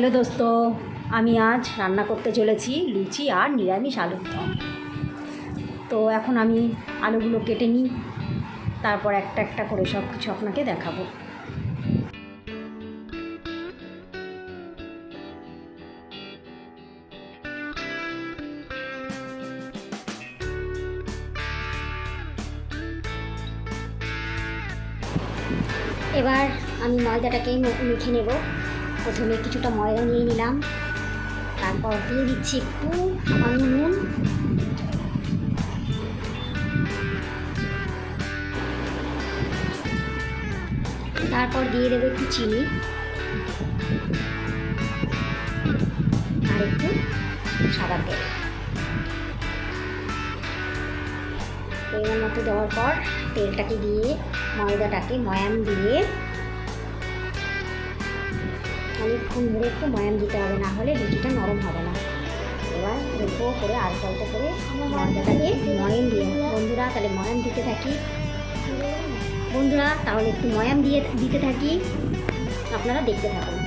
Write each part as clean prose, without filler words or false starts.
Hello দোস্ত, আমি আজ রান্না করতে চলেছি লুচি আর নিরামিষ আলুর দম। তো এখন আমি আলুগুলো কেটে নিই, তারপর একটা একটা করে সব কিছু আপনাকে দেখাবো। এবার আমি ময়দাটাকে মেখে নেব। প্রথমে কিছুটা ময়দা নিয়ে নিলাম, তারপর দিয়ে দিচ্ছি একটু সামান্য নুন, তারপর দিয়ে দেবো একটু চিনি আর একটু সাদা তেল। তেলের মতো দেওয়ার পর তেলটাকে দিয়ে ময়দাটাকে ময়াম দিয়ে অনেকক্ষণ ধরে একটু ময়াম দিতে হবে, না হলে লুচিটা নরম হবে না। এবার অল্প করে আলতো আলতো করে ময়দাটাকে ময়াম দিয়ে বন্ধুরা তাহলে ময়াম দিতে থাকি তাহলে একটু ময়াম দিতে থাকি, আপনারা দেখতে থাকুন।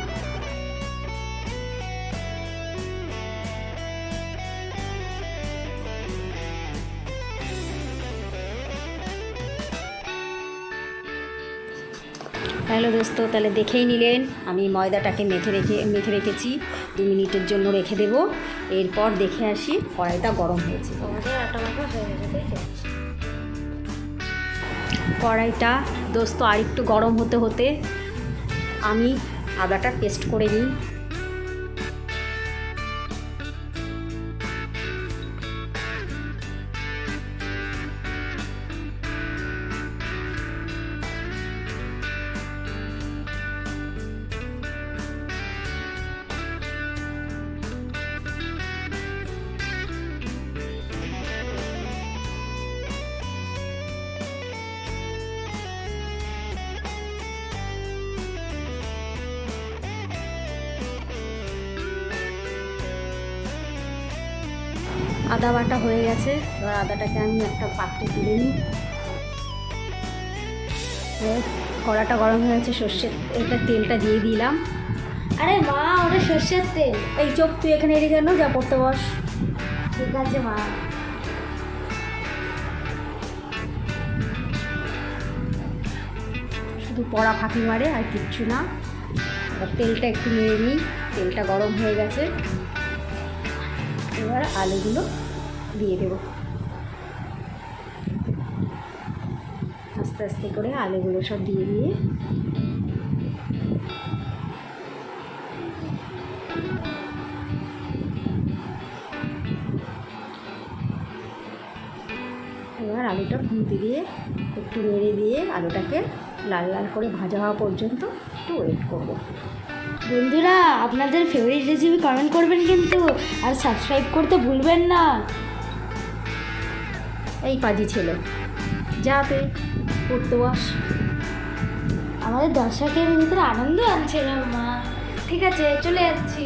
হ্যালো দোস্ত, তাহলে দেখেই নিলেন আমি ময়দাটাকে মেখে রেখেছি, 2 মিনিটের জন্য রেখে দেব। এরপর দেখে আসি কড়াইটা গরম হয়েছে। কড়াইটা দোস্ত আর একটু গরম হতে হতে আমি আদাটা পেস্ট করে নিই। আদা বাটা হয়ে গেছে, এবার আদাটাকে আমি একটা পাত্রে তুলে নিই। কড়াটা গরম হয়ে গেছে, তেলটা দিয়ে দিলাম। আরে মা, ওটা সর্ষের তেল। এই চোখ, তুই এখানে এড়ে কেন, যা পড়তে বস। ঠিক আছে মা। শুধু পড়া ফাঁকি মারে আর কিচ্ছু না। এবার তেলটা একটু নেড়ে নিই, তেলটা গরম হয়ে গেছে। এবার আলুগুলো দিয়ে দেব, আস্তে আস্তে করে আলুগুলো সব দিয়ে এবার আলুটা ভুনতে দিয়ে একটু নেড়ে দিয়ে আলুটাকে লাল লাল করে ভাজা হওয়া পর্যন্ত একটু ওয়েট করব। বন্ধুরা, আপনাদের ফেভারিট রেসিপি কমেন্ট করবেন কিন্তু, আর সাবস্ক্রাইব করতে ভুলবেন না। এই পাজি ছেলে, যা তুই পড়তে বস। আমাদের দর্শকের ভিতরে আনন্দ আনছে না মা। ঠিক আছে, চলে যাচ্ছি।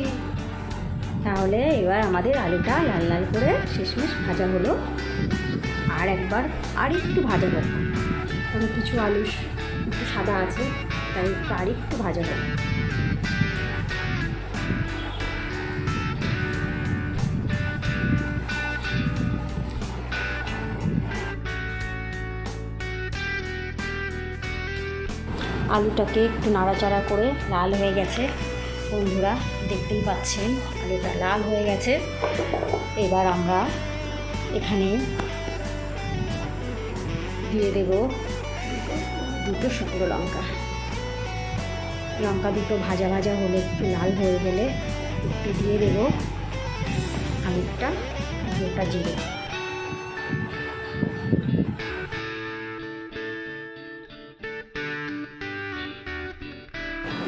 তাহলে এবার আমাদের আলুটা লাল লাল করে শেষমেশ ভাজা হলো। আর একবার আর একটু ভাজা হোক, কারণ কিছু আলু একটু সাদা আছে, তাই একটু আর একটু ভাজা হোক। আলুটাকে একটু নাড়াচাড়া করে লাল হয়ে গেছে বন্ধুরা, দেখতেই পাচ্ছেন আলুটা লাল হয়ে গেছে। এবার আমরা এখানে দিয়ে দেব 2 শুকনো লঙ্কা। লঙ্কা দুটো ভাজা ভাজা হলে, একটু লাল হয়ে গেলে একটু দিয়ে দেব খানিকটা গোটা জিরে।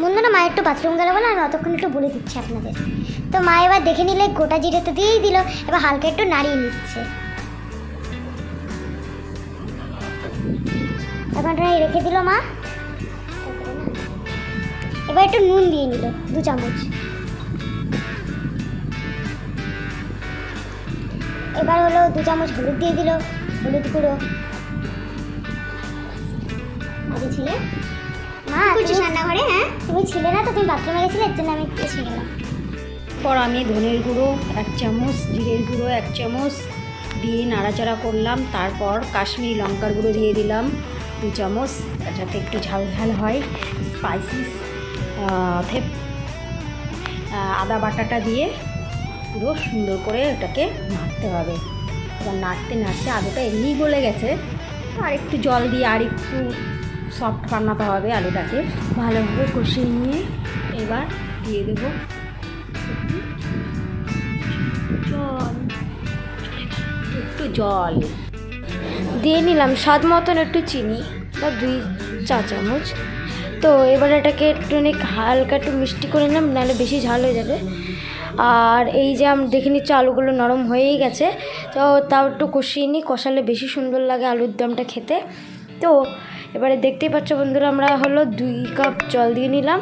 বন্ধুরা, মা একটু বাথরুম গেল বলে আমি অতক্ষণ একটু বলে দিচ্ছি আপনাদের। তো মা এবার দেখে নিলে গোটা জিরে তো দিয়েই দিল, এবার হালকা একটু নাড়িয়ে নিচ্ছে। এখন রেখে দিল মা। এবার একটু নুন দিয়ে নিল 2 চামচ। এবার হলো 2 চামচ হলুদ দিয়ে দিল, হলুদ গুঁড়ো। আগে ছিলে মা, তুমি রান্নাঘরে? হ্যাঁ, তুমি ছিলে না তো, তুমি বাথরুমে গেছিলে, এর জন্য আমি এসে গেলাম। পর আমি ধনের গুঁড়ো 1 চামচ, জিরের গুঁড়ো 1 চামচ দিয়ে নাড়াচাড়া করলাম। তারপর কাশ্মীরি লঙ্কার গুঁড়ো দিয়ে দিলাম 2 চামচ, যাতে একটু ঝাল ঝাল হয়, স্পাইসিস। আদা বাটাটা দিয়ে পুরো সুন্দর করে ওটাকে নাড়তে হবে। এবার নাড়তে নাড়তে আলুটা এমনিই গলে গেছে, আর একটু জল দিয়ে আর একটু সফট বানাতে হবে আলুটাকে। ভালোভাবে কষিয়ে নিয়ে এবার দিয়ে দেবো একটু জল, দিয়ে নিলাম স্বাদ মতন একটু চিনি বা 2 চা চামচ। তো এবার এটাকে একটুখানি হালকা একটু মিষ্টি করে নিলাম, নাহলে বেশি ঝাল হয়ে যাবে। আর এই যে আমি দেখে নিচ্ছি আলুগুলো নরম হয়েই গেছে, তো তাও একটু কষিয়ে নিই, কষালে বেশি সুন্দর লাগে আলুর দমটা খেতে। তো এবারে দেখতেই পাচ্ছ বন্ধুরা, আমরা হলো 2 কাপ জল দিয়ে নিলাম।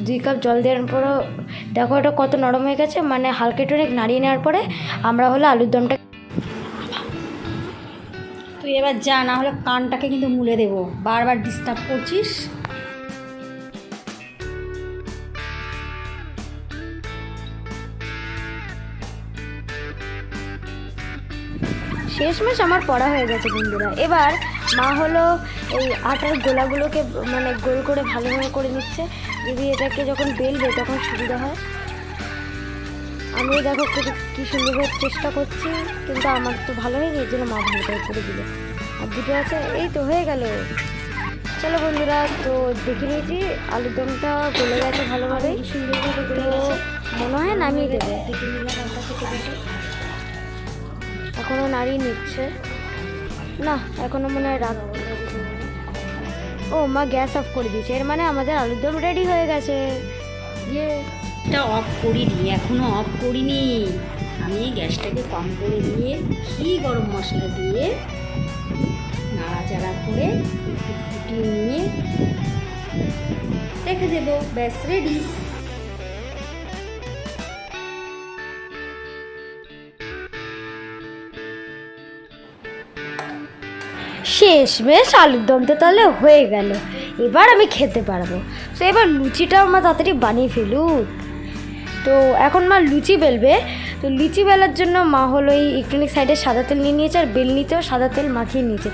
2 কাপ জল দেওয়ার পরও দেখো এটা কত নরম হয়ে গেছে, মানে হালকা একটু নাড়িয়ে নেওয়ার পরে আমরা হলো আলুর দমটা। তুই এবার যা, না হলে কানটাকে কিন্তু মুলে দেবো, বারবার ডিস্টার্ব করছিস। শেষমেশ আমার পড়া হয়ে গেছে বন্ধুরা। এবার মা হলো এই আটার গোলাগুলোকে মানে গোল করে ভালোভাবে করে নিচ্ছে, যদি এটাকে যখন বেলবে তখন সুবিধা হয়। আমি দেখো কি সুন্দরভাবে চেষ্টা করছি, কিন্তু আমার তো ভালো হয়নি, এর জন্য মা ভালো করে দিল। আর 2টো আছে, এই তো হয়ে গেল। চলো বন্ধুরা, তো দেখে নিয়েছি আলুর দমটা গলে গেছে ভালোভাবে, সুন্দরভাবে গলে গেছে, মনে হয় নামিয়ে দেবে। দেখে নিলাম আলটা থেকে এখনও নাড়িয়ে নিচ্ছে না, এখনও মনে হয় রাত। ও মা গ্যাস অফ করে দিয়েছে, এর মানে আমাদের আলুর দম রেডি হয়ে গেছে। এটা অফ করিনি, এখনও অফ করিনি। আমি গ্যাসটাকে কম করে দিয়ে ঘি গরম মশলা দিয়ে নাড়াচাড়া করে একটু ফুটিয়ে নিয়ে রেখে দেবো, ব্যাস রেডি। শেষমেশ আলুর দমটা তাহলে হয়ে গেল, এবার আমি খেতে পারবো। তো এবার লুচিটাও মা তাড়াতাড়ি বানিয়ে ফেলুক। তো এখন মা লুচি বেলবে। তো লুচি বেলার জন্য মা হলো এই একটুখানি সাইডে সাদা তেল নিয়ে নিয়েছে, আর বেলনিতেও সাদা তেল মাখিয়ে নিয়েছে,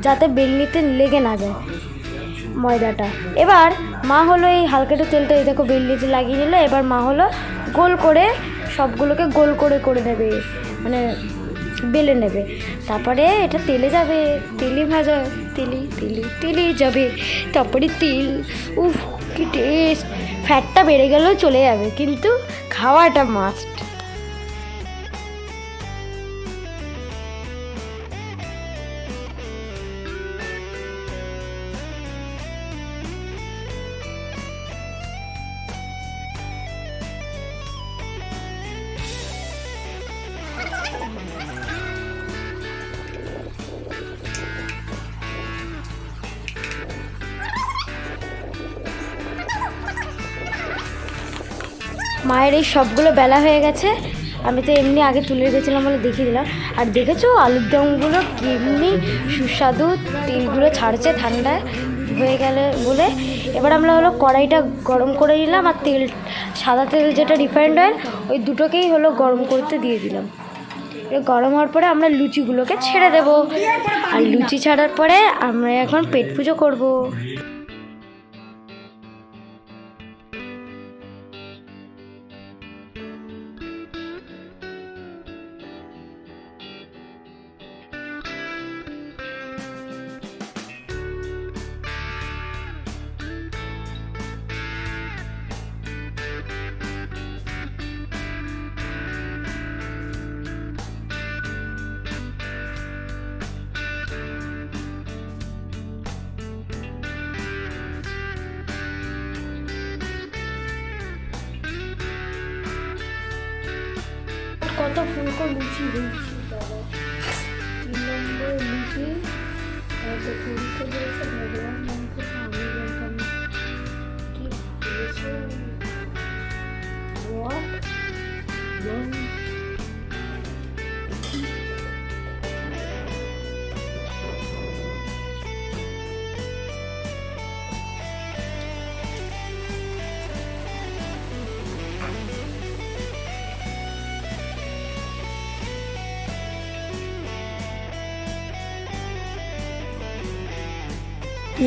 যাতে বেলনিতে লেগে না যায় ময়দাটা। এবার মা হলো এই হালকা একটু তেলটা এই দেখো বেলনিতে লাগিয়ে নিল। এবার মা হলো গোল করে সবগুলোকে গোল করে করে নেবে, মানে বেলে নেবে। তারপরে এটা তেলে যাবে, তেলে ভাজা, তেলে যাবে, তারপরে তেল। উফ কি টেস্ট! ফ্যাটটা বেড়ে গেলেও চলে যাবে, কিন্তু খাওয়াটা মাস্ট। মায়ের এই সবগুলো বেলা হয়ে গেছে, আমি তো এমনি আগে তুলে রেখেছিলাম বলে দেখিয়ে দিলাম। আর দেখেছো আলুর দমগুলো কেমনি সুস্বাদু, তেলগুলো ছাড়ছে ঠান্ডায় হয়ে গেলে বলে। এবার আমরা হলো কড়াইটা গরম করে নিলাম, আর তেল সাদা তেল যেটা রিফাইন্ড অয়েল, ওই দুটোকেই হলো গরম করতে দিয়ে দিলাম। গরম হওয়ার পরে আমরা লুচিগুলোকে ছেড়ে দেবো, আর লুচি ছাড়ার পরে আমরা এখন পেট পুজো করবো। কত ফুলকো লুচি হয়েছি, বাবা 3 নম্বর লুচি, এত ফুলকো দিয়েছে ভগবান, মনকে আমি জানতাম কি দিয়েছে।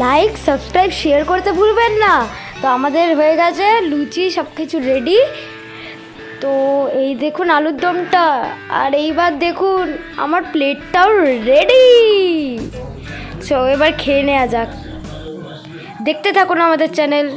লাইক সাবস্ক্রাইব শেয়ার করতে ভুলবেন না। তো আমাদের হয়ে গেছে লুচি, সব কিছু রেডি। তো এই দেখুন আলুর দমটা, আর এইবার দেখুন আমার প্লেটটাও রেডি। সো এবার খেয়ে নেওয়া যাক। দেখতে থাকুন আমাদের চ্যানেল।